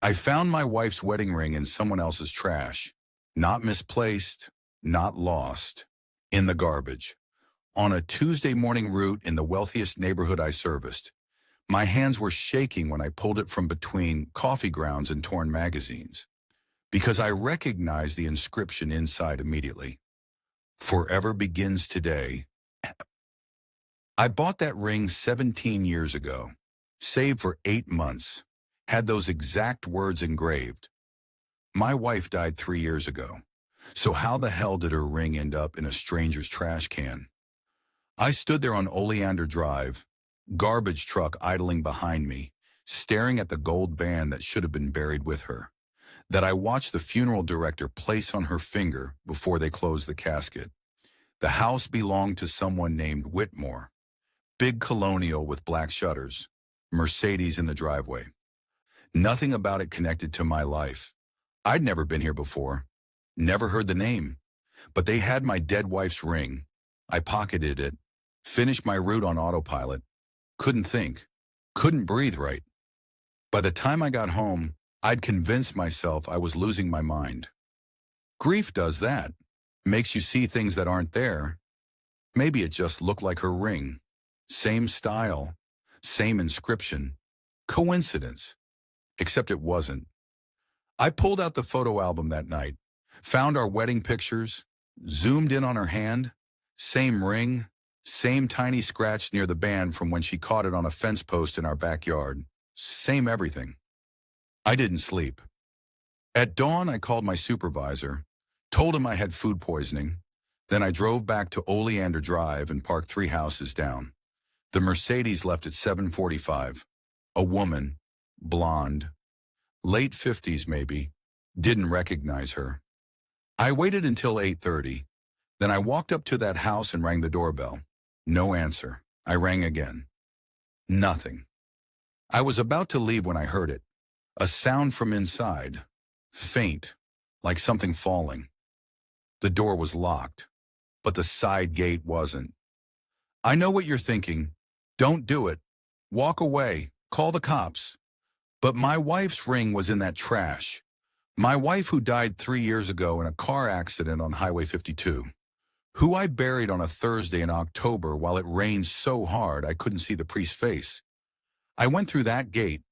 I found my wife's wedding ring in someone else's trash. Not misplaced, not lost. In the garbage. On a Tuesday morning route in the wealthiest neighborhood I serviced. My hands were shaking when I pulled it from between coffee grounds and torn magazines. Because I recognized the inscription inside immediately. Forever begins today. I bought that ring 17 years ago. Saved for 8 months. Had those exact words engraved. My wife died 3 years ago. So how the hell did her ring end up in a stranger's trash can? I stood there on Oleander Drive, garbage truck idling behind me, staring at the gold band that should have been buried with her, that I watched the funeral director place on her finger before they closed the casket. The house belonged to someone named Whitmore. Big colonial with black shutters, Mercedes in the driveway. Nothing about it connected to my life. I'd never been here before, never heard the name, but they had my dead wife's ring. I pocketed it, finished my route on autopilot, couldn't think, couldn't breathe right. By the time I got home, I'd convinced myself I was losing my mind. Grief does that, makes you see things that aren't there. Maybe it just looked like her ring. Same style, same inscription. Coincidence. Except it wasn't. I pulled out the photo album that night, found our wedding pictures, zoomed in on her hand, same ring, same tiny scratch near the band from when she caught it on a fence post in our backyard. Same everything. I didn't sleep. At dawn, I called my supervisor, told him I had food poisoning. Then I drove back to Oleander Drive and parked 3 houses down. The Mercedes left at 7:45. A woman, blonde, late 50s maybe, didn't recognize her. I waited until 8:30. Then I walked up to that house and rang the doorbell. No answer. I rang again. Nothing. I was about to leave when I heard it. A sound from inside. Faint, like something falling. The door was locked, but the side gate wasn't. I know what you're thinking. Don't do it. Walk away. Call the cops. But my wife's ring was in that trash. My wife who died 3 years ago in a car accident on Highway 52. Who I buried on a Thursday in October while it rained so hard I couldn't see the priest's face. I went through that gate.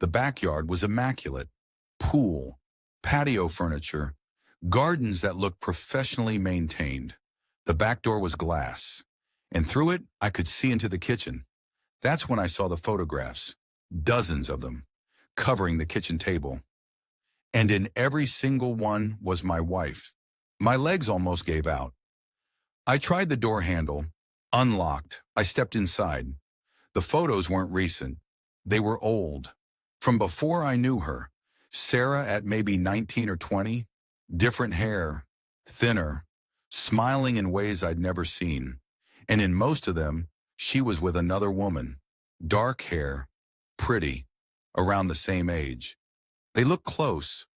The backyard was immaculate. Pool, patio furniture, gardens that looked professionally maintained. The back door was glass, and through it I could see into the kitchen. That's when I saw the photographs, dozens of them, covering the kitchen table. And in every single one was my wife. My legs almost gave out. I tried the door handle, unlocked. I stepped inside. The photos weren't recent. They were old. From before I knew her. Sarah at maybe 19 or 20, different hair, thinner, smiling in ways I'd never seen. And in most of them, she was with another woman. Dark hair, pretty, around the same age. They looked close,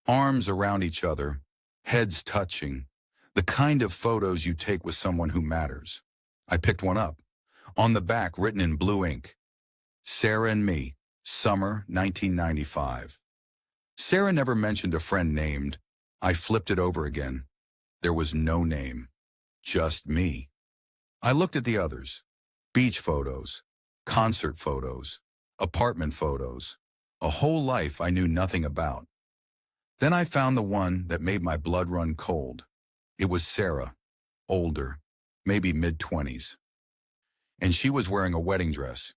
arms around each other, heads touching. The kind of photos you take with someone who matters. I picked one up. On the back, written in blue ink, Sarah and me, summer 1995. Sarah never mentioned a friend named. I flipped it over again. There was no name, just me. I looked at the others. Beach photos, concert photos, apartment photos, a whole life I knew nothing about. Then I found the one that made my blood run cold. It was Sarah, older, maybe mid-20s. And she was wearing a wedding dress,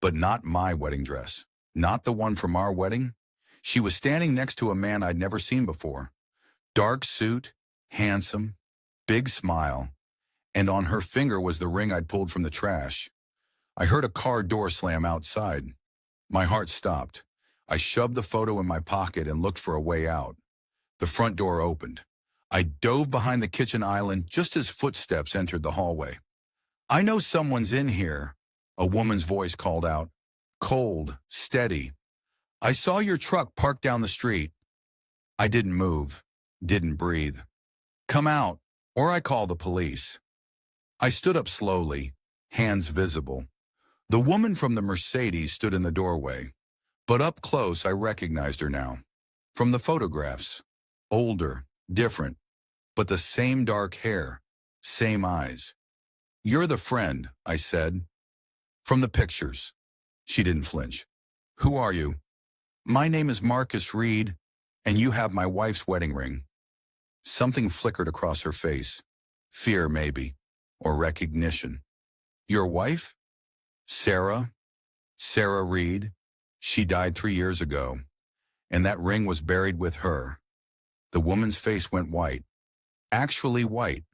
but not my wedding dress, not the one from our wedding. She was standing next to a man I'd never seen before. Dark suit, handsome, big smile, and on her finger was the ring I'd pulled from the trash. I heard a car door slam outside. My heart stopped. I shoved the photo in my pocket and looked for a way out. The front door opened. I dove behind the kitchen island just as footsteps entered the hallway. I know someone's in here, a woman's voice called out. Cold, steady. I saw your truck parked down the street. I didn't move, didn't breathe. Come out, or I call the police. I stood up slowly, hands visible. The woman from the Mercedes stood in the doorway. But up close, I recognized her now. From the photographs. Older, different, but the same dark hair, same eyes. "You're the friend," I said. "From the pictures." She didn't flinch. "Who are you?" "My name is Marcus Reed, and you have my wife's wedding ring." Something flickered across her face. Fear, maybe, or recognition. "Your wife?" "Sarah. Sarah Reed. She died 3 years ago, and that ring was buried with her." The woman's face went white. Actually white.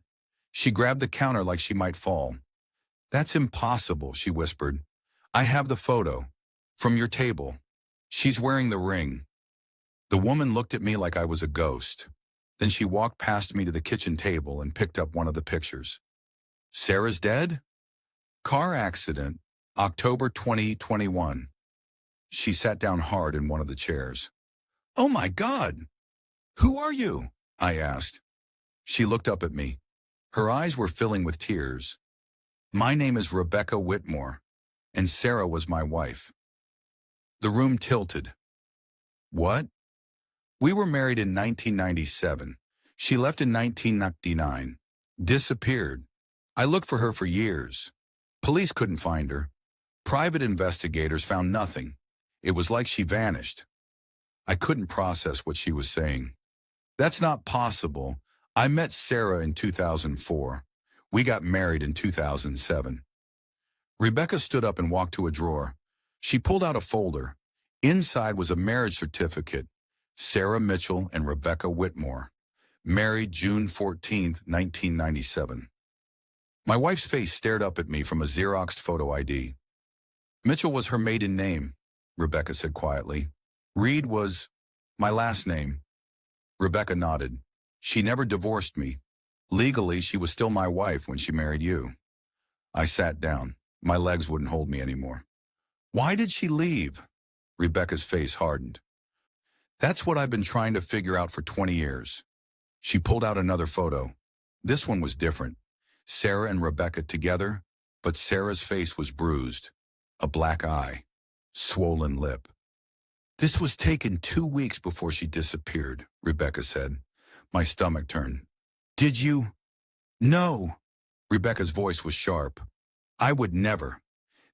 She grabbed the counter like she might fall. "That's impossible," she whispered. "I have the photo. From your table. She's wearing the ring." The woman looked at me like I was a ghost. Then she walked past me to the kitchen table and picked up one of the pictures. "Sarah's dead?" "Car accident, October 2021. She sat down hard in one of the chairs. "Oh my God! Who are you?" I asked. She looked up at me. Her eyes were filling with tears. "My name is Rebecca Whitmore, and Sarah was my wife." The room tilted. "What?" "We were married in 1997. She left in 1999. Disappeared. I looked for her for years. Police couldn't find her. Private investigators found nothing. It was like she vanished." I couldn't process what she was saying. "That's not possible. I met Sarah in 2004. We got married in 2007. Rebecca stood up and walked to a drawer. She pulled out a folder. Inside was a marriage certificate. Sarah Mitchell and Rebecca Whitmore. Married June 14th, 1997. My wife's face stared up at me from a Xeroxed photo ID. "Mitchell was her maiden name," Rebecca said quietly. "Reed was my last name." Rebecca nodded. "She never divorced me. Legally, she was still my wife when she married you." I sat down. My legs wouldn't hold me anymore. "Why did she leave?" Rebecca's face hardened. "That's what I've been trying to figure out for 20 years. She pulled out another photo. This one was different. Sarah and Rebecca together, but Sarah's face was bruised. A black eye. Swollen lip. "This was taken 2 weeks before she disappeared," Rebecca said. My stomach turned. "Did you?" "No." Rebecca's voice was sharp. "I would never.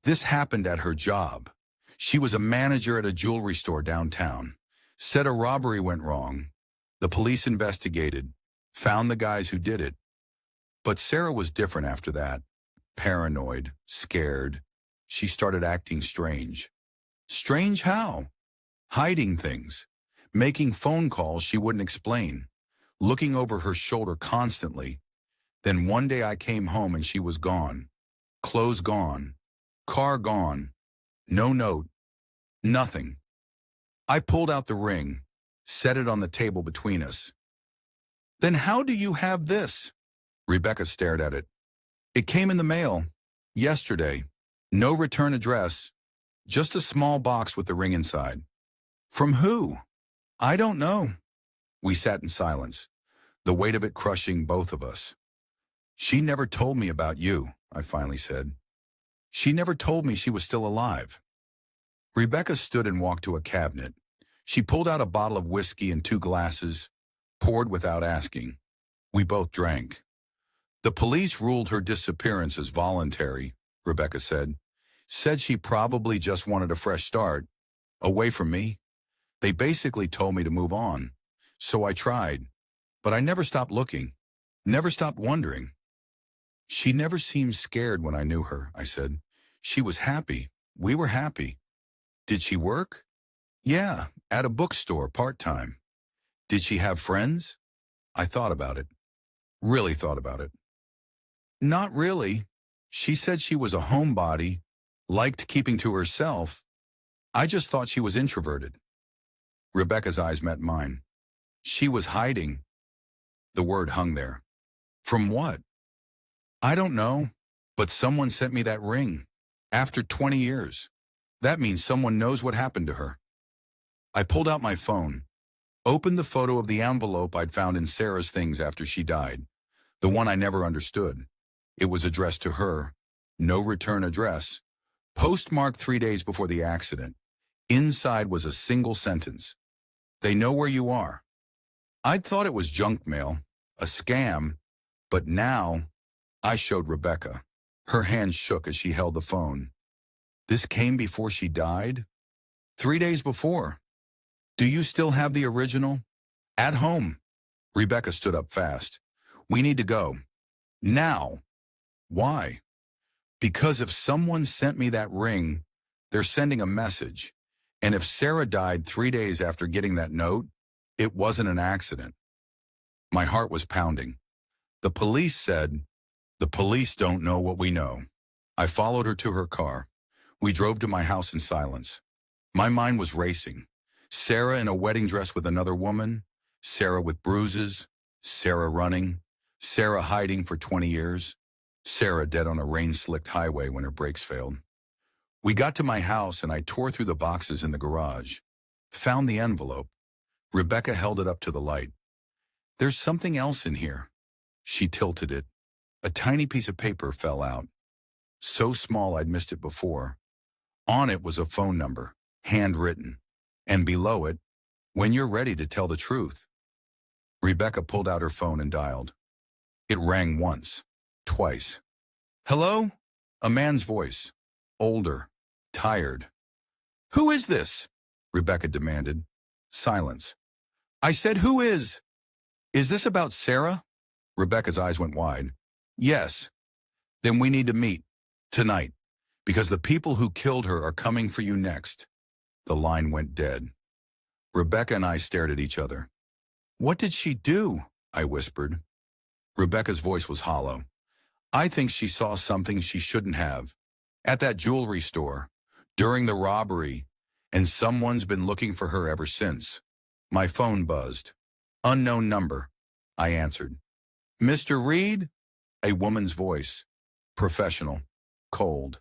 This happened at her job. She was a manager at a jewelry store downtown. Said a robbery went wrong. The police investigated. Found the guys who did it. But Sarah was different after that. Paranoid. Scared. She started acting strange." "Strange how?" "Hiding things. Making phone calls she wouldn't explain. Looking over her shoulder constantly. Then one day I came home and she was gone. Clothes gone. Car gone. No note. Nothing. I pulled out the ring. Set it on the table between us." "Then how do you have this?" Rebecca stared at it. "It came in the mail. Yesterday. No return address. Just a small box with the ring inside." "From who?" "I don't know." We sat in silence, the weight of it crushing both of us. "She never told me about you," I finally said. "She never told me she was still alive." Rebecca stood and walked to a cabinet. She pulled out a bottle of whiskey and 2 glasses, poured without asking. We both drank. "The police ruled her disappearance as voluntary," Rebecca said. "Said she probably just wanted a fresh start, away from me. They basically told me to move on. So I tried. But I never stopped looking. Never stopped wondering." "She never seemed scared when I knew her," I said. "She was happy. We were happy." "Did she work?" "Yeah, at a bookstore, part-time." "Did she have friends?" I thought about it. Really thought about it. "Not really. She said she was a homebody, liked keeping to herself. I just thought she was introverted." Rebecca's eyes met mine. "She was hiding." The word hung there. "From what?" "I don't know, but someone sent me that ring. After 20 years. That means someone knows what happened to her." I pulled out my phone, opened the photo of the envelope I'd found in Sarah's things after she died, the one I never understood. It was addressed to her, no return address, postmarked 3 days before the accident. Inside was a single sentence. They know where you are. I'd thought it was junk mail, a scam, but now I showed Rebecca. Her hand shook as she held the phone. This came before she died? 3 days before. Do you still have the original? At home. Rebecca stood up fast. We need to go. Now. Why? Because if someone sent me that ring, they're sending a message. And if Sarah died 3 days after getting that note, it wasn't an accident. My heart was pounding. The police said, the police don't know what we know. I followed her to her car. We drove to my house in silence. My mind was racing. Sarah in a wedding dress with another woman, Sarah with bruises, Sarah running, Sarah hiding for 20 years, Sarah dead on a rain-slicked highway when her brakes failed. We got to my house and I tore through the boxes in the garage. Found the envelope. Rebecca held it up to the light. There's something else in here. She tilted it. A tiny piece of paper fell out. So small I'd missed it before. On it was a phone number, handwritten. And below it, when you're ready to tell the truth. Rebecca pulled out her phone and dialed. It rang once, twice. Hello? A man's voice. Older, tired. Who is this? Rebecca demanded. Silence. I said, who is? Is this about Sarah? Rebecca's eyes went wide. Yes. Then we need to meet. Tonight. Because the people who killed her are coming for you next. The line went dead. Rebecca and I stared at each other. What did she do? I whispered. Rebecca's voice was hollow. I think she saw something she shouldn't have. At that jewelry store. During the robbery. And someone's been looking for her ever since. My phone buzzed. Unknown number. I answered. Mr. Reed? A woman's voice. Professional. Cold.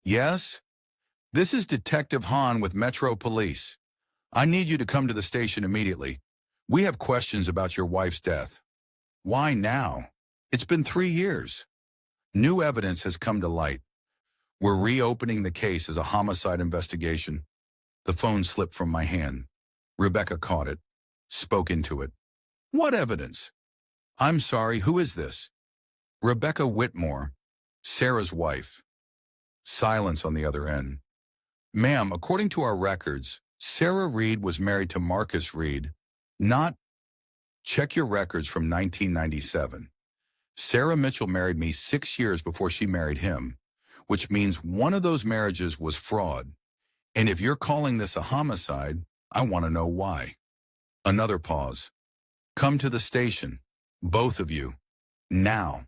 Yes? This is Detective Hahn with Metro Police. I need you to come to the station immediately. We have questions about your wife's death. Why now? It's been 3 years. New evidence has come to light. We're reopening the case as a homicide investigation. The phone slipped from my hand. Rebecca caught it, spoke into it. What evidence? I'm sorry, who is this? Rebecca Whitmore, Sarah's wife. Silence on the other end. Ma'am, according to our records, Sarah Reed was married to Marcus Reed, not... Check your records from 1997. Sarah Mitchell married me 6 years before she married him, which means one of those marriages was fraud. And if you're calling this a homicide, I want to know why. Another pause. Come to the station, both of you, now.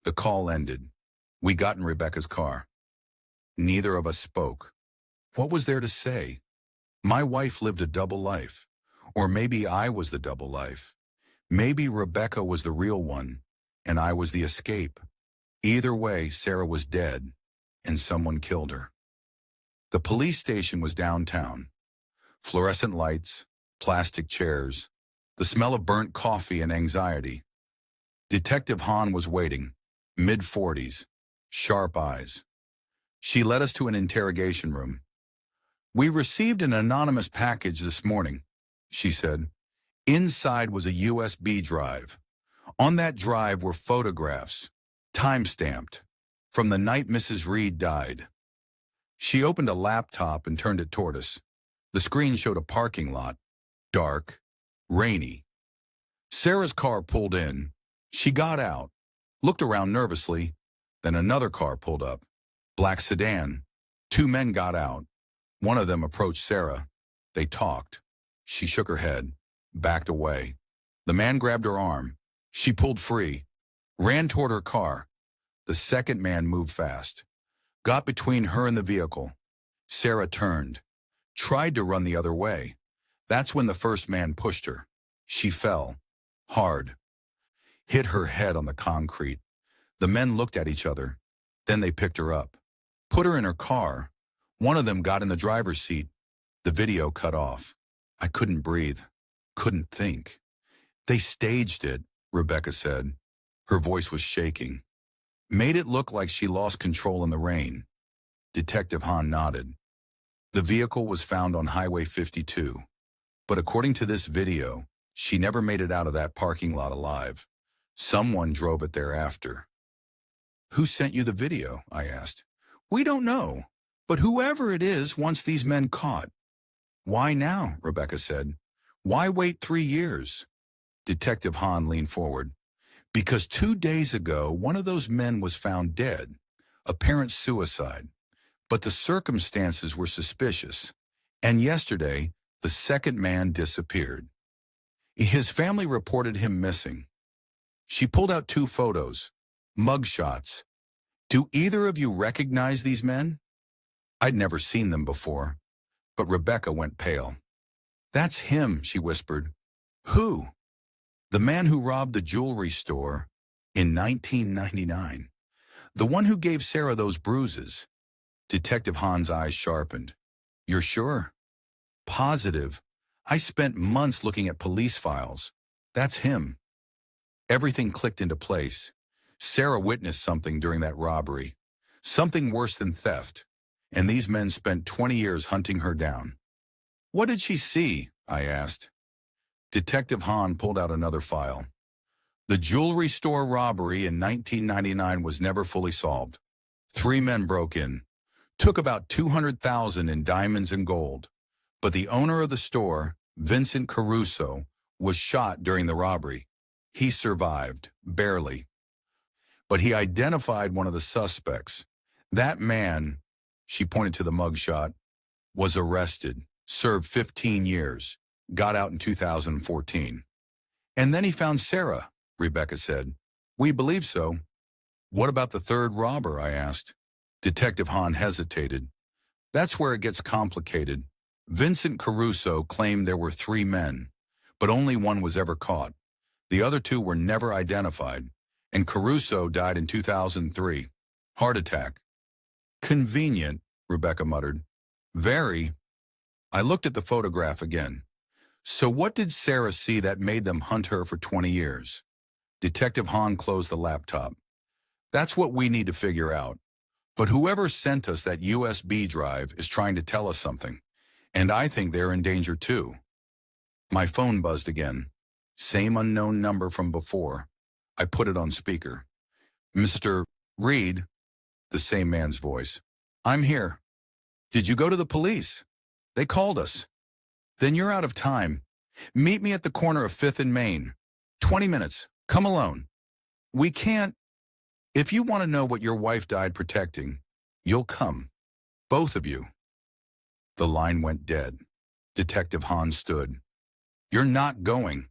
The call ended. We got in Rebecca's car. Neither of us spoke. What was there to say? My wife lived a double life. Or maybe I was the double life. Maybe Rebecca was the real one, and I was the escape. Either way, Sarah was dead, and someone killed her. The police station was downtown. Fluorescent lights, plastic chairs, the smell of burnt coffee and anxiety. Detective Hahn was waiting, mid-40s, sharp eyes. She led us to an interrogation room. We received an anonymous package this morning, she said. Inside was a USB drive. On that drive were photographs, time-stamped, from the night Mrs. Reed died. She opened a laptop and turned it toward us. The screen showed a parking lot, dark, rainy. Sarah's car pulled in. She got out, looked around nervously. Then another car pulled up, black sedan. 2 men got out. One of them approached Sarah. They talked. She shook her head, backed away. The man grabbed her arm. She pulled free, ran toward her car. The second man moved fast, got between her and the vehicle. Sarah turned, tried to run the other way. That's when the first man pushed her. She fell, hard, hit her head on the concrete. The men looked at each other. Then they picked her up, put her in her car. One of them got in the driver's seat. The video cut off. I couldn't breathe, couldn't think. They staged it, Rebecca said. Her voice was shaking. Made it look like she lost control in the rain. Detective Hahn nodded. The vehicle was found on Highway 52, but according to this video, she never made it out of that parking lot alive. Someone drove it thereafter. Who sent you the video? I asked. We don't know, but whoever it is wants these men caught. Why now? Rebecca said. Why wait 3 years? Detective Hahn leaned forward. Because 2 days ago, one of those men was found dead, apparent suicide. But the circumstances were suspicious. And yesterday, the second man disappeared. His family reported him missing. She pulled out 2 photos, mugshots. Do either of you recognize these men? I'd never seen them before, but Rebecca went pale. That's him, she whispered. Who? The man who robbed the jewelry store in 1999. The one who gave Sarah those bruises. Detective Hahn's eyes sharpened. You're sure? Positive. I spent months looking at police files. That's him. Everything clicked into place. Sarah witnessed something during that robbery. Something worse than theft. And these men spent 20 years hunting her down. What did she see? I asked. Detective Hahn pulled out another file. The jewelry store robbery in 1999 was never fully solved. 3 men broke in, took about $200,000 in diamonds and gold. But the owner of the store, Vincent Caruso, was shot during the robbery. He survived, barely. But he identified one of the suspects. That man, she pointed to the mugshot, was arrested, served 15 years, got out in 2014. And then he found Sarah, Rebecca said. We believe so. What about the third robber? I asked. Detective Hahn hesitated. That's where it gets complicated. Vincent Caruso claimed there were 3 men, but only one was ever caught. The other 2 were never identified, and Caruso died in 2003. Heart attack. Convenient, Rebecca muttered. Very. I looked at the photograph again. So what did Sarah see that made them hunt her for 20 years? Detective Hahn closed the laptop. That's what we need to figure out. But whoever sent us that USB drive is trying to tell us something. And I think they're in danger too. My phone buzzed again. Same unknown number from before. I put it on speaker. Mr. Reed, the same man's voice. I'm here. Did you go to the police? They called us. Then you're out of time. Meet me at the corner of 5th and Main. 20 minutes. Come alone. We can't. If you want to know what your wife died protecting, you'll come. Both of you. The line went dead. Detective Hahn stood. You're not going.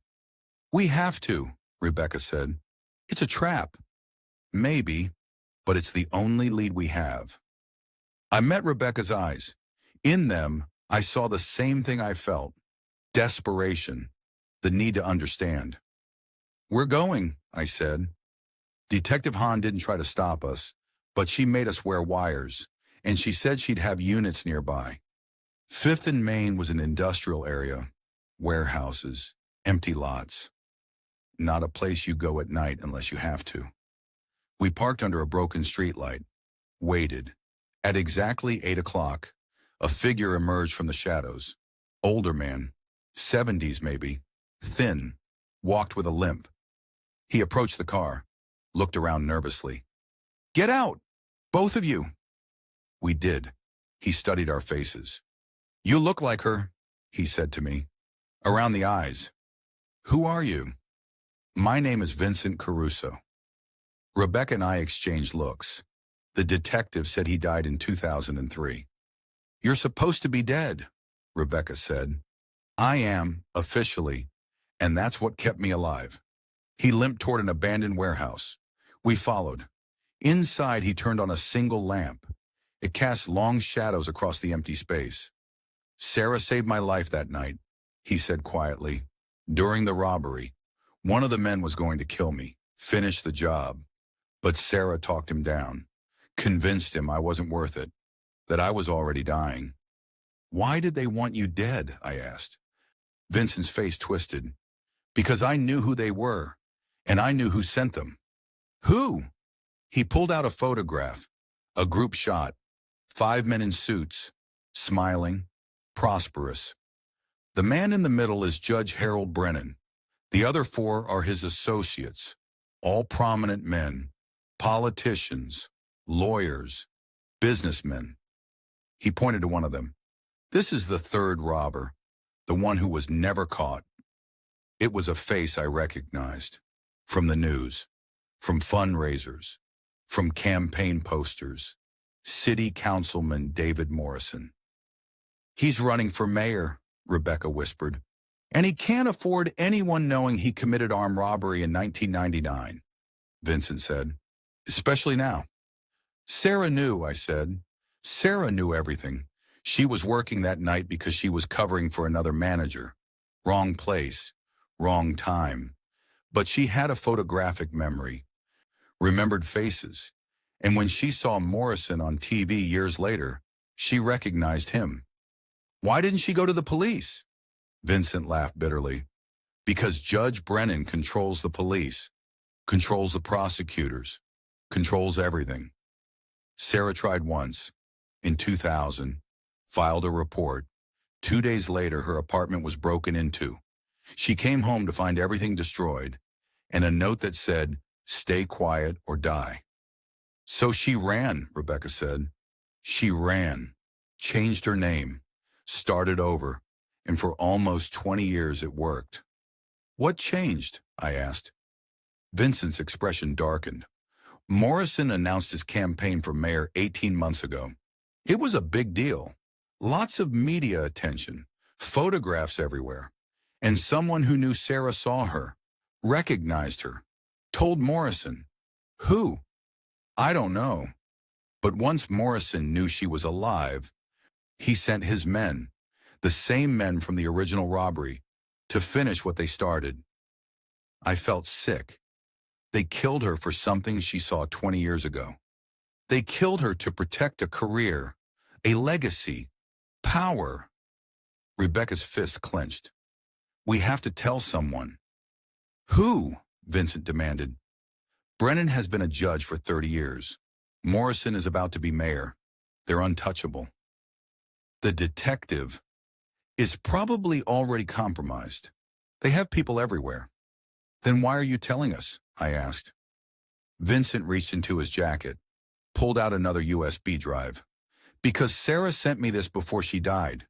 We have to, Rebecca said. It's a trap. Maybe, but it's the only lead we have. I met Rebecca's eyes. In them, I saw the same thing I felt. Desperation. The need to understand. We're going, I said. Detective Hahn didn't try to stop us, but she made us wear wires, and she said she'd have units nearby. 5th and Main was an industrial area, warehouses, empty lots. Not a place you go at night unless you have to. We parked under a broken streetlight, waited. At exactly 8 o'clock, a figure emerged from the shadows. Older man, 70s maybe, thin, walked with a limp. He approached the car, looked around nervously. Get out, both of you. We did. He studied our faces. You look like her, he said to me. Around the eyes. Who are you? My name is Vincent Caruso. Rebecca and I exchanged looks. The detective said he died in 2003. You're supposed to be dead, Rebecca said. I am, officially, and that's what kept me alive. He limped toward an abandoned warehouse. We followed. Inside, he turned on a single lamp. It cast long shadows across the empty space. Sarah saved my life that night, he said quietly. During the robbery, one of the men was going to kill me, finish the job. But Sarah talked him down, convinced him I wasn't worth it, that I was already dying. Why did they want you dead? I asked. Vincent's face twisted. Because I knew who they were, and I knew who sent them. Who? He pulled out a photograph, a group shot, 5 men in suits, smiling, prosperous. The man in the middle is Judge Harold Brennan. The other four are his associates, all prominent men, politicians, lawyers, businessmen. He pointed to one of them. This is the third robber, the one who was never caught. It was a face I recognized. From the news, from fundraisers, from campaign posters. City Councilman David Morrison. He's running for mayor, Rebecca whispered. And he can't afford anyone knowing he committed armed robbery in 1999, Vincent said. Especially now. Sarah knew, I said. Sarah knew everything. She was working that night because she was covering for another manager. Wrong place, wrong time. But she had a photographic memory, remembered faces. And when she saw Morrison on TV years later, she recognized him. Why didn't she go to the police? Vincent laughed bitterly. Because Judge Brennan controls the police, controls the prosecutors, controls everything. Sarah tried once, in 2000, filed a report. 2 days later, her apartment was broken into. She came home to find everything destroyed, and a note that said, "Stay quiet or die." So she ran, Rebecca said. She ran, changed her name, started over, and for almost 20 years it worked. What changed? I asked. Vincent's expression darkened. Morrison announced his campaign for mayor 18 months ago. It was a big deal. Lots of media attention, photographs everywhere. And someone who knew Sarah saw her, recognized her, told Morrison. Who? I don't know. But once Morrison knew she was alive, he sent his men, the same men from the original robbery, to finish what they started. I felt sick. They killed her for something she saw 20 years ago. They killed her to protect a career, a legacy, power. Rebecca's fist clenched. We have to tell someone. Who? Vincent demanded. Brennan has been a judge for 30 years. Morrison is about to be mayor. They're untouchable. The detective is probably already compromised. They have people everywhere. Then why are you telling us? I asked. Vincent reached into his jacket, pulled out another USB drive. Because Sarah sent me this before she died.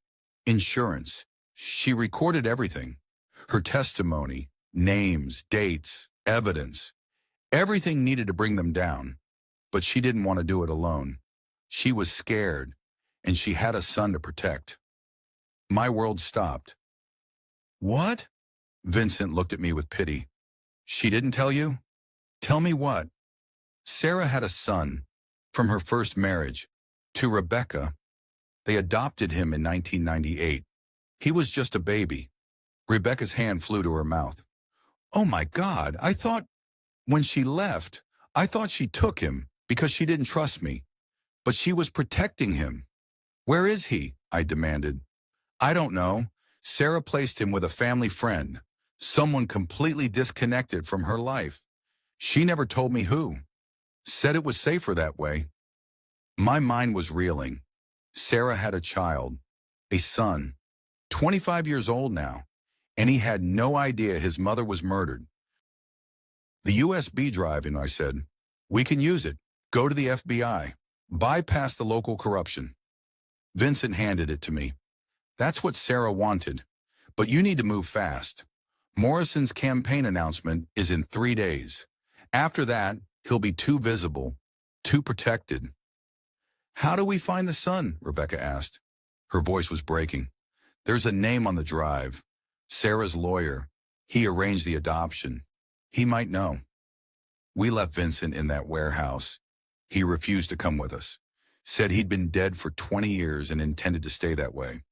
Insurance. She recorded everything. Her testimony, names, dates, evidence. Everything needed to bring them down. But she didn't want to do it alone. She was scared, and she had a son to protect. My world stopped. What? Vincent looked at me with pity. She didn't tell you? Tell me what? Sarah had a son from her first marriage to Rebecca. They adopted him in 1998. He was just a baby. Rebecca's hand flew to her mouth. Oh my God, when she left, I thought she took him because she didn't trust me. But she was protecting him. Where is he? I demanded. I don't know. Sarah placed him with a family friend, someone completely disconnected from her life. She never told me who. Said it was safer that way. My mind was reeling. Sarah had a child, a son, 25 years old now, and he had no idea his mother was murdered. The USB drive, and I said, we can use it. Go to the FBI. Bypass the local corruption. Vincent handed it to me. That's what Sarah wanted, but you need to move fast. Morrison's campaign announcement is in 3 days. After that, he'll be too visible, too protected. How do we find the son? Rebecca asked. Her voice was breaking. There's a name on the drive. Sarah's lawyer. He arranged the adoption. He might know. We left Vincent in that warehouse. He refused to come with us. Said he'd been dead for 20 years and intended to stay that way.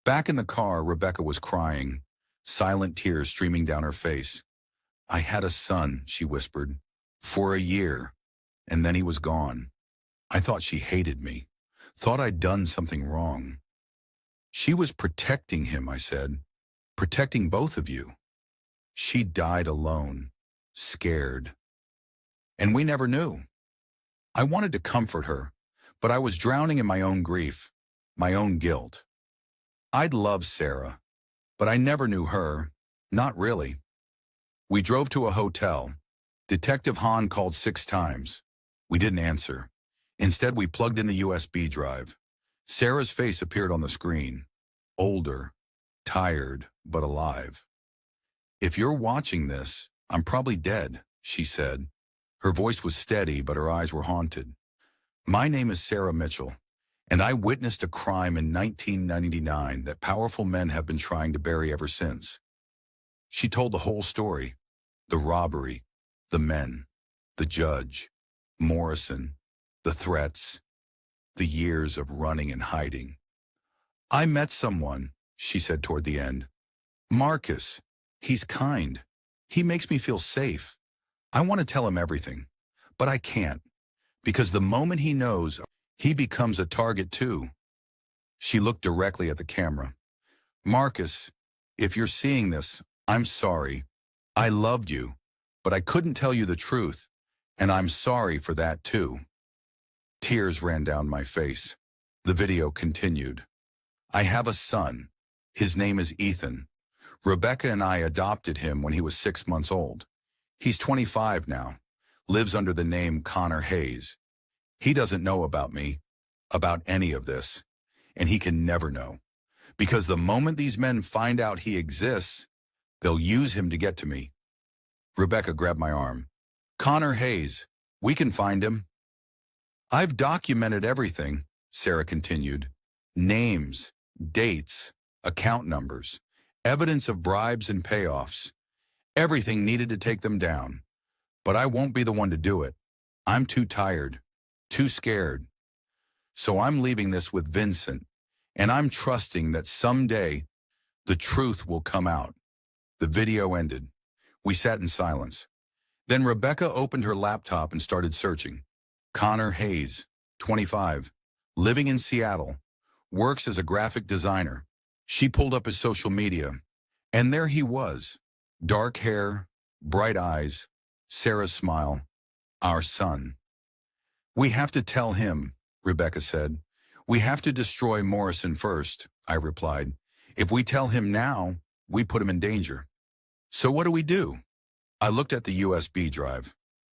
Back in the car, Rebecca was crying, silent tears streaming down her face. I had a son, she whispered, for a year, and then he was gone. I thought she hated me, thought I'd done something wrong. She was protecting him, I said, protecting both of you. She died alone, scared. And we never knew. I wanted to comfort her, but I was drowning in my own grief. my own guilt. I'd loved Sarah, but I never knew her. Not really. We drove to a hotel. Detective Hahn called 6 times. We didn't answer. Instead, we plugged in the USB drive. Sarah's face appeared on the screen. Older, tired, but alive. "If you're watching this, I'm probably dead," she said. Her voice was steady, but her eyes were haunted. "My name is Sarah Mitchell, and I witnessed a crime in 1999 that powerful men have been trying to bury ever since." She told the whole story. The robbery, the men, the judge, Morrison, the threats, the years of running and hiding. "I met someone," she said toward the end. "Marcus. He's kind. He makes me feel safe. I want to tell him everything, but I can't, because the moment he knows, he becomes a target too." She looked directly at the camera. "Marcus, if you're seeing this, I'm sorry. I loved you, but I couldn't tell you the truth, and I'm sorry for that too." Tears ran down my face. The video continued. "I have a son. His name is Ethan. Rebecca and I adopted him when he was 6 months old. He's 25 now, lives under the name Connor Hayes. He doesn't know about me, about any of this, and he can never know, because the moment these men find out he exists, they'll use him to get to me." Rebecca grabbed my arm. "Connor Hayes, we can find him." "I've documented everything," Sarah continued. "Names, dates, account numbers, evidence of bribes and payoffs. Everything needed to take them down. But I won't be the one to do it. I'm too tired, too scared. So I'm leaving this with Vincent, and I'm trusting that someday the truth will come out." The video ended. We sat in silence. Then Rebecca opened her laptop and started searching. Connor Hayes, 25, living in Seattle, works as a graphic designer. She pulled up his social media, and there he was. Dark hair, bright eyes, Sarah's smile, our son. "We have to tell him," Rebecca said. "We have to destroy Morrison first," I replied. "If we tell him now, we put him in danger." "So what do we do?" I looked at the USB drive.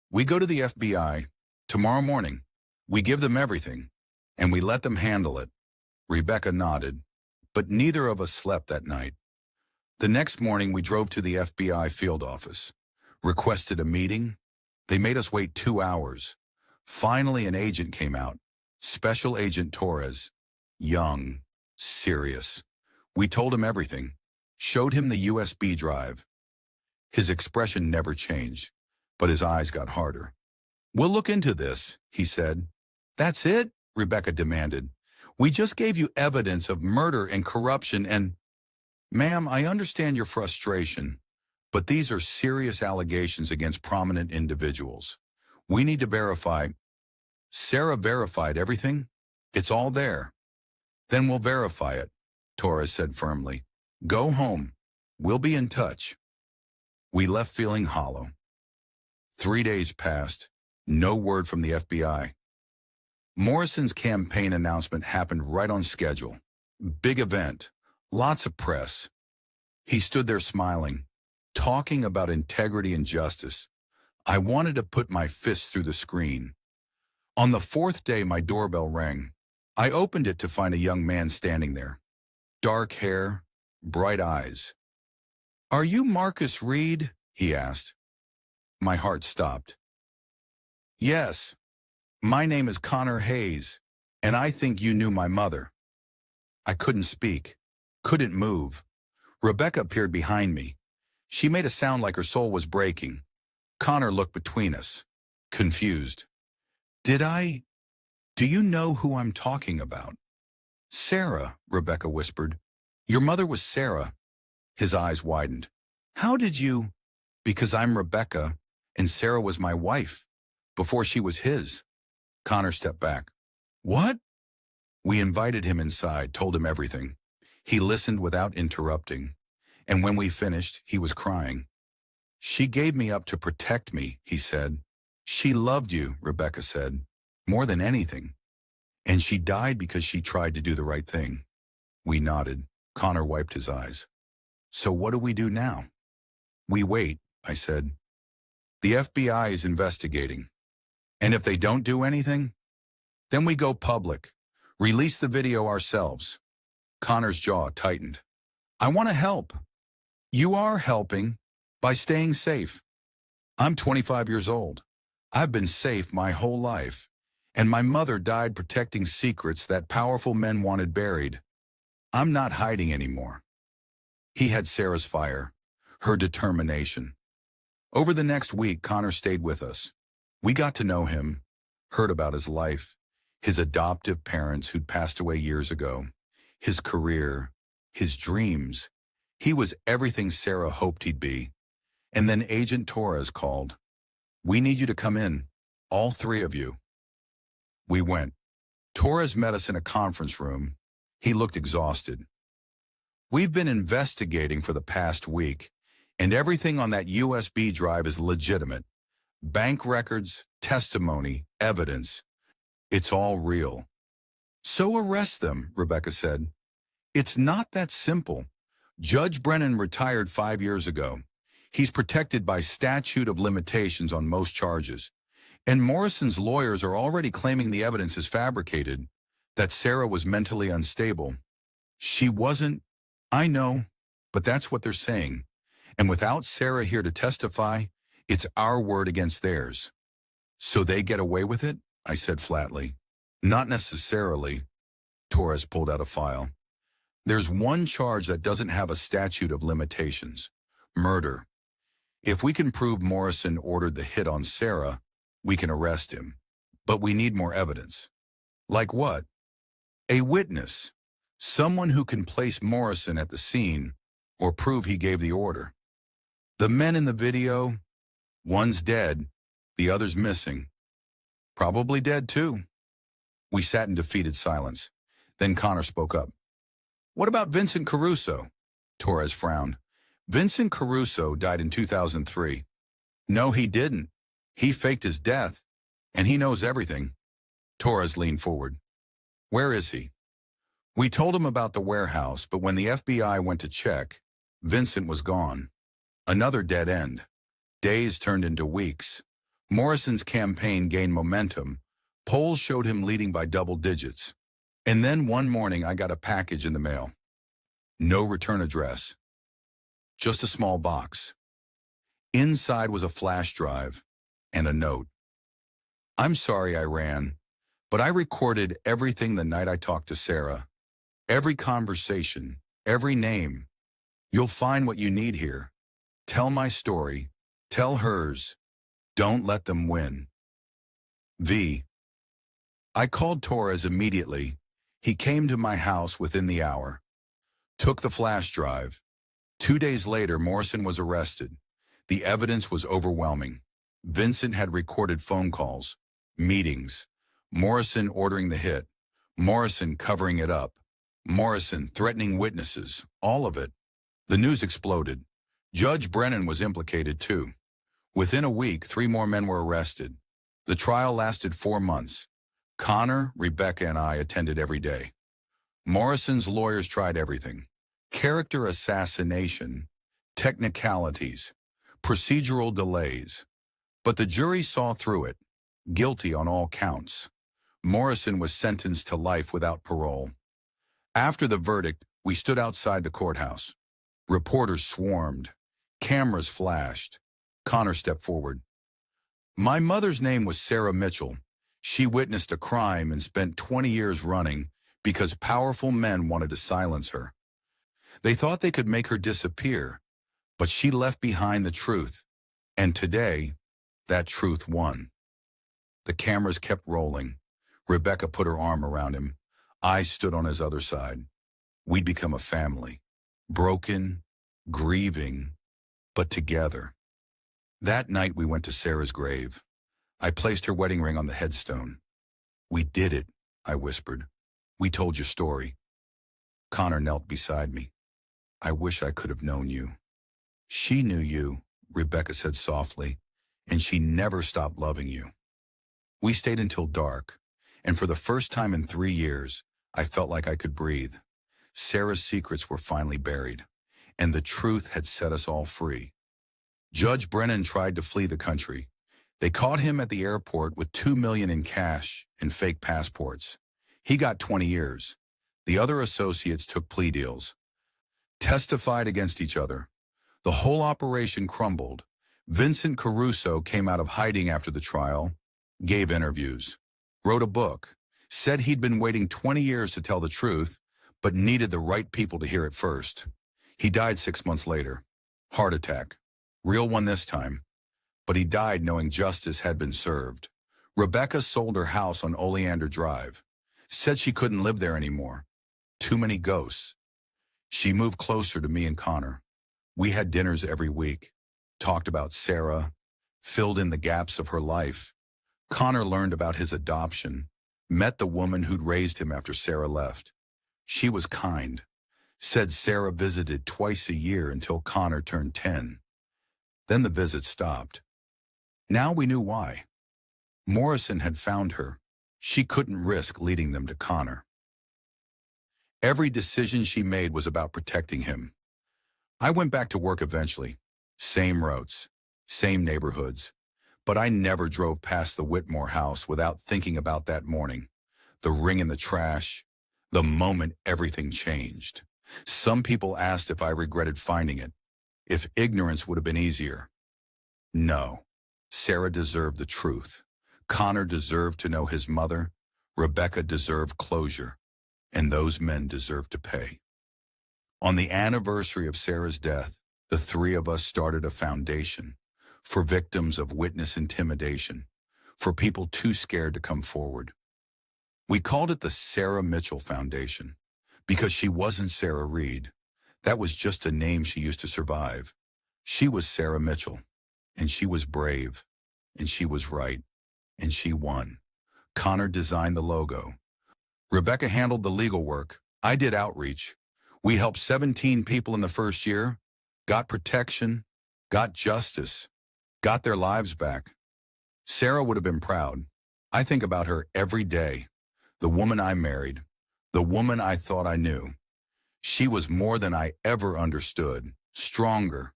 "We go to the FBI. Tomorrow morning, we give them everything, and we let them handle it." Rebecca nodded, but neither of us slept that night. The next morning, we drove to the FBI field office, requested a meeting. They made us wait 2 hours. Finally, an agent came out, Special Agent Torres, young, serious. We told him everything, showed him the USB drive. His expression never changed, but his eyes got harder. "We'll look into this," he said. "That's it?" Rebecca demanded. "We just gave you evidence of murder and corruption and—" "Ma'am, I understand your frustration, but these are serious allegations against prominent individuals. We need to verify." "Sarah verified everything? It's all there." "Then we'll verify it," Torres said firmly. "Go home. We'll be in touch." We left feeling hollow. 3 days passed. No word from the FBI. Morrison's campaign announcement happened right on schedule. Big event. Lots of press. He stood there smiling, talking about integrity and justice. I wanted to put my fists through the screen. On the 4th day, my doorbell rang. I opened it to find a young man standing there. Dark hair, bright eyes. "Are you Marcus Reed?" he asked. My heart stopped. "Yes. My name is Connor Hayes, and I think you knew my mother." I couldn't speak, couldn't move. Rebecca appeared behind me. She made a sound like her soul was breaking. Connor looked between us, confused. Do you know who I'm talking about?" "Sarah," Rebecca whispered. "Your mother was Sarah." His eyes widened. "How did you—" "Because I'm Rebecca, and Sarah was my wife, before she was his." Connor stepped back. "What?" We invited him inside, told him everything. He listened without interrupting, and when we finished, he was crying. "She gave me up to protect me," he said. "She loved you," Rebecca said, "more than anything. And she died because she tried to do the right thing. We nodded. Connor wiped his eyes. So what do we do now? We wait, I said. The FBI is investigating. And if they don't do anything, then we go public. Release the video ourselves. Connor's jaw tightened. I want to help. You are helping by staying safe. I'm 25 years old. I've been safe my whole life. And my mother died protecting secrets that powerful men wanted buried. I'm not hiding anymore. He had Sarah's fire, her determination. Over the next week, Connor stayed with us. We got to know him, heard about his life, his adoptive parents who'd passed away years ago, his career, his dreams. He was everything Sarah hoped he'd be. And then Agent Torres called. We need you to come in, all three of you. We went. Torres met us in a conference room. He looked exhausted. We've been investigating for the past week, and everything on that USB drive is legitimate. Bank records, testimony, evidence. It's all real. So arrest them, Rebecca said. It's not that simple. Judge Brennan retired 5 years ago. He's protected by statute of limitations on most charges. And Morrison's lawyers are already claiming the evidence is fabricated, that Sarah was mentally unstable. She wasn't. I know, but that's what they're saying. And without Sarah here to testify, it's our word against theirs. So they get away with it? I said flatly. Not necessarily. Torres pulled out a file. There's one charge that doesn't have a statute of limitations. Murder. If we can prove Morrison ordered the hit on Sarah, we can arrest him. But we need more evidence. Like what? A witness. Someone who can place Morrison at the scene or prove he gave the order. The men in the video, one's dead, the other's missing. Probably dead too. We sat in defeated silence. Then Connor spoke up. What about Vincent Caruso? Torres frowned. Vincent Caruso died in 2003. No, he didn't. He faked his death, and he knows everything. Torres leaned forward. Where is he? We told him about the warehouse, but when the FBI went to check, Vincent was gone. Another dead end. Days turned into weeks. Morrison's campaign gained momentum. Polls showed him leading by double digits. And then one morning I got a package in the mail. No return address. Just a small box. Inside was a flash drive and a note. I'm sorry I ran, but I recorded everything the night I talked to Sarah. Every conversation, every name. You'll find what you need here. Tell my story. Tell hers. Don't let them win. V. I called Torres immediately. He came to my house within the hour. Took the flash drive. 2 days later, Morrison was arrested. The evidence was overwhelming. Vincent had recorded phone calls, meetings, Morrison ordering the hit, Morrison covering it up, Morrison threatening witnesses, all of it. The news exploded. Judge Brennan was implicated too. Within a week, 3 more men were arrested. The trial lasted 4 months. Connor, Rebecca, and I attended every day. Morrison's lawyers tried everything. Character assassination, technicalities, procedural delays. But the jury saw through it, guilty on all counts. Morrison was sentenced to life without parole. After the verdict, we stood outside the courthouse. Reporters swarmed. Cameras flashed. Connor stepped forward. My mother's name was Sarah Mitchell. She witnessed a crime and spent 20 years running because powerful men wanted to silence her. They thought they could make her disappear, but she left behind the truth. And today, that truth won. The cameras kept rolling. Rebecca put her arm around him. I stood on his other side. We'd become a family. Broken, grieving, but together. That night we went to Sarah's grave. I placed her wedding ring on the headstone. We did it, I whispered. We told your story. Connor knelt beside me. I wish I could have known you. She knew you, Rebecca said softly, and she never stopped loving you. We stayed until dark, And for the first time in 3 years, I felt like I could breathe. Sarah's secrets were finally buried, and the truth had set us all free. Judge Brennan tried to flee the country. They caught him at the airport with $2 million in cash and fake passports. He got 20 years. The other associates took plea deals, testified against each other. The whole operation crumbled. Vincent Caruso came out of hiding after the trial, gave interviews, wrote a book, said he'd been waiting 20 years to tell the truth, but needed the right people to hear it first. He died 6 months later. Heart attack. Real one this time. But he died knowing justice had been served. Rebecca sold her house on Oleander Drive. Said she couldn't live there anymore. Too many ghosts. She moved closer to me and Connor. We had dinners every week, talked about Sarah, filled in the gaps of her life. Connor learned about his adoption, met the woman who'd raised him after Sarah left. She was kind. Said Sarah visited twice a year until Connor turned 10. Then the visit stopped. Now we knew why. Morrison had found her. She couldn't risk leading them to Connor. Every decision she made was about protecting him. I went back to work eventually. Same routes, same neighborhoods. But I never drove past the Whitmore house without thinking about that morning. The ring in the trash, the moment everything changed. Some people asked if I regretted finding it, if ignorance would have been easier. No. Sarah deserved the truth. Connor deserved to know his mother. Rebecca deserved closure. And those men deserved to pay. On the anniversary of Sarah's death, the three of us started a foundation for victims of witness intimidation, for people too scared to come forward. We called it the Sarah Mitchell Foundation because she wasn't Sarah Reed. That was just a name she used to survive. She was Sarah Mitchell, and she was brave, and she was right, and she won. Connor designed the logo. Rebecca handled the legal work. I did outreach. We helped 17 people in the first year, got protection, got justice, got their lives back. Sarah would have been proud. I think about her every day. The woman I married, the woman I thought I knew. She was more than I ever understood, stronger,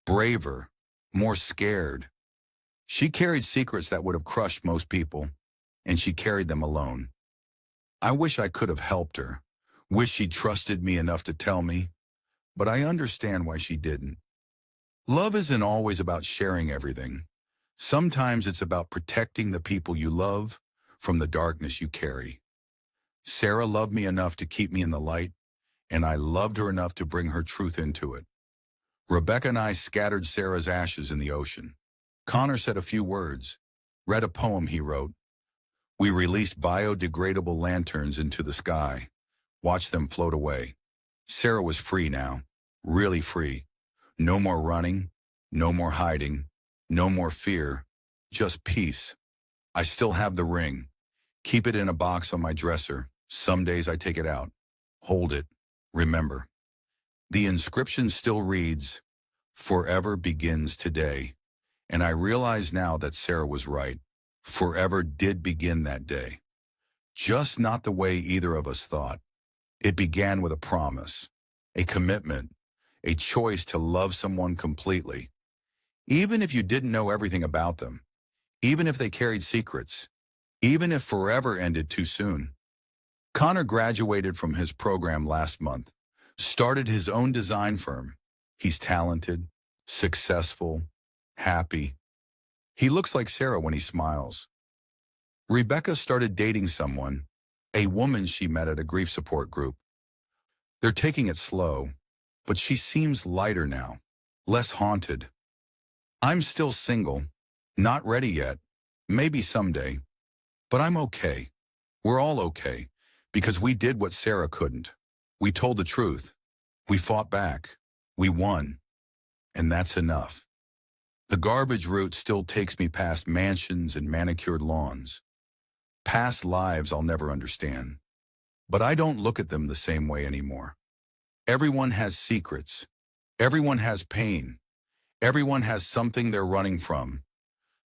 braver, more scared. She carried secrets that would have crushed most people, and she carried them alone. I wish I could have helped her, wish she'd trusted me enough to tell me, but I understand why she didn't. Love isn't always about sharing everything. Sometimes it's about protecting the people you love from the darkness you carry. Sarah loved me enough to keep me in the light, and I loved her enough to bring her truth into it. Rebecca and I scattered Sarah's ashes in the ocean. Connor said a few words, read a poem he wrote. We released biodegradable lanterns into the sky, watched them float away. Sarah was free now, really free. No more running, no more hiding, no more fear, just peace. I still have the ring. Keep it in a box on my dresser. Some days I take it out. Hold it. Remember. The inscription still reads, "Forever begins today." And I realize now that Sarah was right. Forever did begin that day. Just not the way either of us thought. It began with a promise, a commitment, a choice to love someone completely. Even if you didn't know everything about them, even if they carried secrets, even if forever ended too soon. Connor graduated from his program last month, started his own design firm. He's talented, successful, happy. He looks like Sarah when he smiles. Rebecca started dating someone, a woman she met at a grief support group. They're taking it slow, but she seems lighter now, less haunted. I'm still single, not ready yet, maybe someday, but I'm okay. We're all okay, because we did what Sarah couldn't. We told the truth. We fought back. We won. And that's enough. The garbage route still takes me past mansions and manicured lawns. Past lives I'll never understand. But I don't look at them the same way anymore. Everyone has secrets. Everyone has pain. Everyone has something they're running from.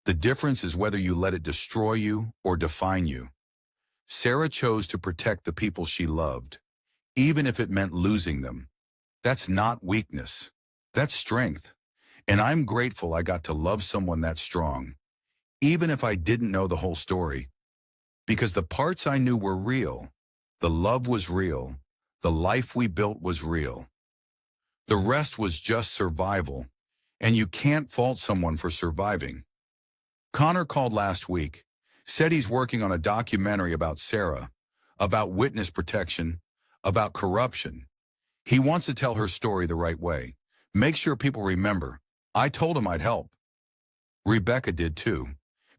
The difference is whether you let it destroy you or define you. Sarah chose to protect the people she loved, even if it meant losing them. That's not weakness. That's strength. And I'm grateful I got to love someone that strong, even if I didn't know the whole story. Because the parts I knew were real. The love was real. The life we built was real. The rest was just survival. And you can't fault someone for surviving. Connor called last week, said he's working on a documentary about Sarah, about witness protection, about corruption. He wants to tell her story the right way. Make sure people remember. I told him I'd help. Rebecca did too,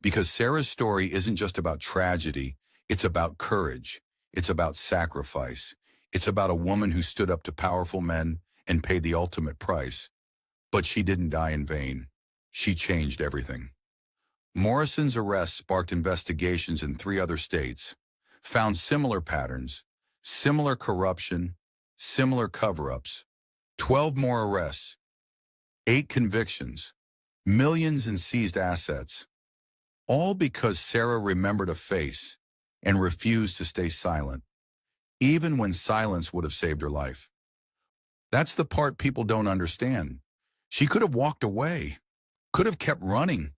because Sarah's story isn't just about tragedy, it's about courage, it's about sacrifice, it's about a woman who stood up to powerful men and paid the ultimate price. But she didn't die in vain. She changed everything. Morrison's arrest sparked investigations in 3 other states, found similar patterns, similar corruption, similar cover-ups, 12 more arrests, 8 convictions, millions in seized assets, all because Sarah remembered a face and refused to stay silent, even when silence would have saved her life. That's the part people don't understand. She could have walked away, could have kept running,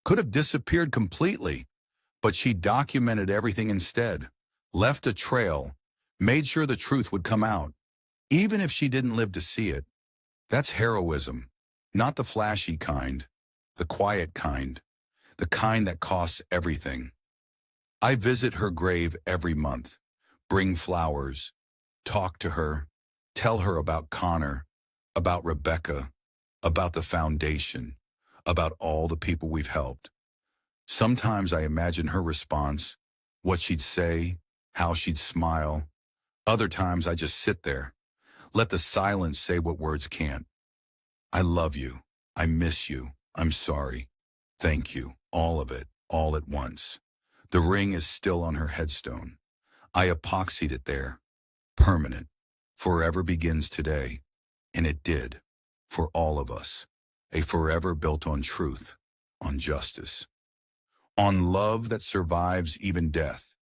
could have disappeared completely, but she documented everything instead, left a trail, made sure the truth would come out, even if she didn't live to see it. That's heroism, not the flashy kind, the quiet kind, the kind that costs everything. I visit her grave every month, bring flowers, talk to her, tell her about Connor, about Rebecca, about the foundation, about all the people we've helped. Sometimes I imagine her response, what she'd say, how she'd smile. Other times I just sit there, let the silence say what words can't. I love you. I miss you. I'm sorry. Thank you. All of it, all at once. The ring is still on her headstone. I epoxied it there. Permanent. Forever begins today. And it did. For all of us. A forever built on truth, on justice, on love that survives even death.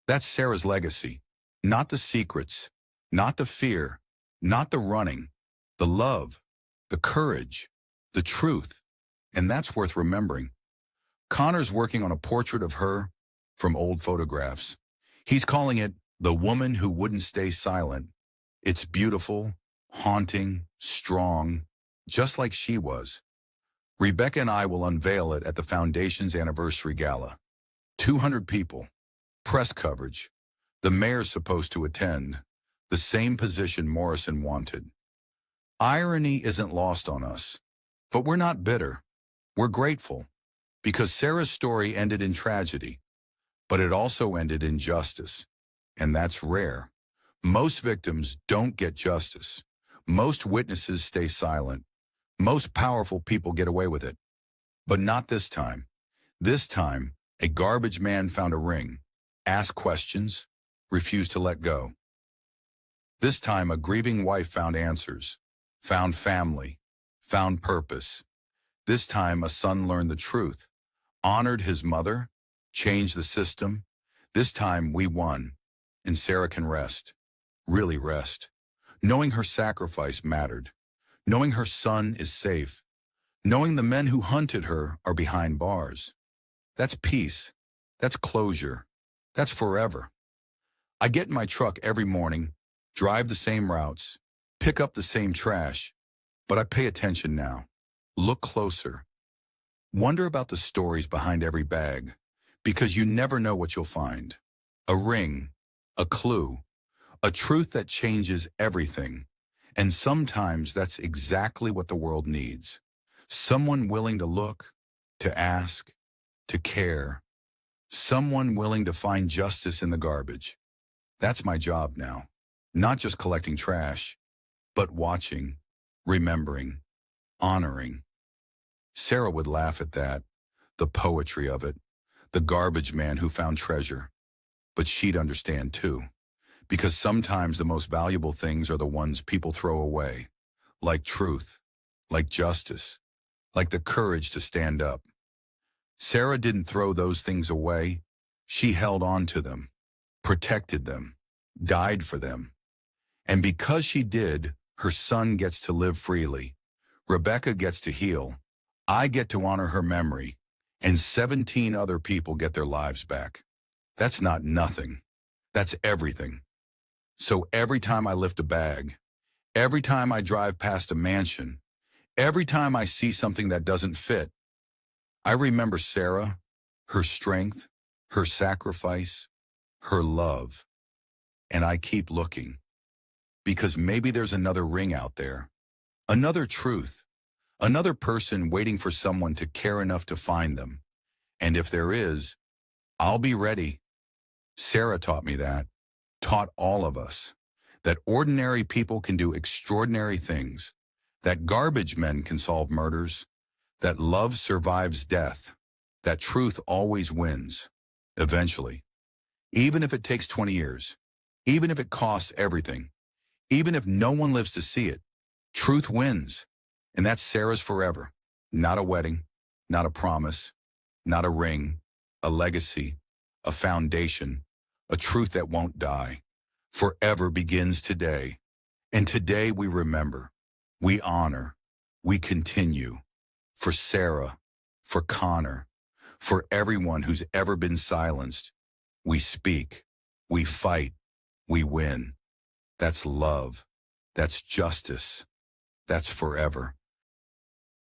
That's Sarah's legacy. Not the secrets, not the fear, not the running, the love, the courage, the truth. And that's worth remembering. Connor's working on a portrait of her from old photographs. He's calling it The Woman Who Wouldn't Stay Silent. It's beautiful, haunting, strong, just like she was. Rebecca and I will unveil it at the Foundation's anniversary gala. 200 people, press coverage. The mayor's supposed to attend, the same position Morrison wanted. Irony isn't lost on us, but we're not bitter. We're grateful, because Sarah's story ended in tragedy, but it also ended in justice, and that's rare. Most victims don't get justice. Most witnesses stay silent. Most powerful people get away with it. But not this time. This time, a garbage man found a ring, asked questions, refused to let go. This time, a grieving wife found answers, found family, found purpose. This time, a son learned the truth, honored his mother, changed the system. This time, we won, and Sarah can rest, really rest, knowing her sacrifice mattered, knowing her son is safe, knowing the men who hunted her are behind bars. That's peace. That's closure. That's forever. I get in my truck every morning, drive the same routes, pick up the same trash, but I pay attention now. Look closer. Wonder about the stories behind every bag, because you never know what you'll find. A ring, a clue, a truth that changes everything. And sometimes that's exactly what the world needs. Someone willing to look, to ask, to care. Someone willing to find justice in the garbage. That's my job now. Not just collecting trash, but watching, remembering, honoring. Sarah would laugh at that, the poetry of it, the garbage man who found treasure. But she'd understand too. Because sometimes the most valuable things are the ones people throw away, like truth, like justice, like the courage to stand up. Sarah didn't throw those things away. She held on to them. protected them, died for them. And because she did, her son gets to live freely. Rebecca gets to heal. I get to honor her memory. And 17 other people get their lives back. That's not nothing. That's everything. So every time I lift a bag, every time I drive past a mansion, every time I see something that doesn't fit, I remember Sarah, her strength, her sacrifice, her love. And I keep looking. Because maybe there's another ring out there, another truth, another person waiting for someone to care enough to find them. And if there is, I'll be ready. Sarah taught me that, taught all of us, that ordinary people can do extraordinary things, that garbage men can solve murders, that love survives death, that truth always wins, eventually. Even if it takes 20 years, even if it costs everything, even if no one lives to see it, truth wins. And that's Sarah's forever. Not a wedding, not a promise, not a ring, a legacy, a foundation, a truth that won't die. Forever begins today. And today we remember, we honor, we continue. For Sarah, for Connor, for everyone who's ever been silenced, we speak, we fight, we win. That's love. That's justice. That's forever.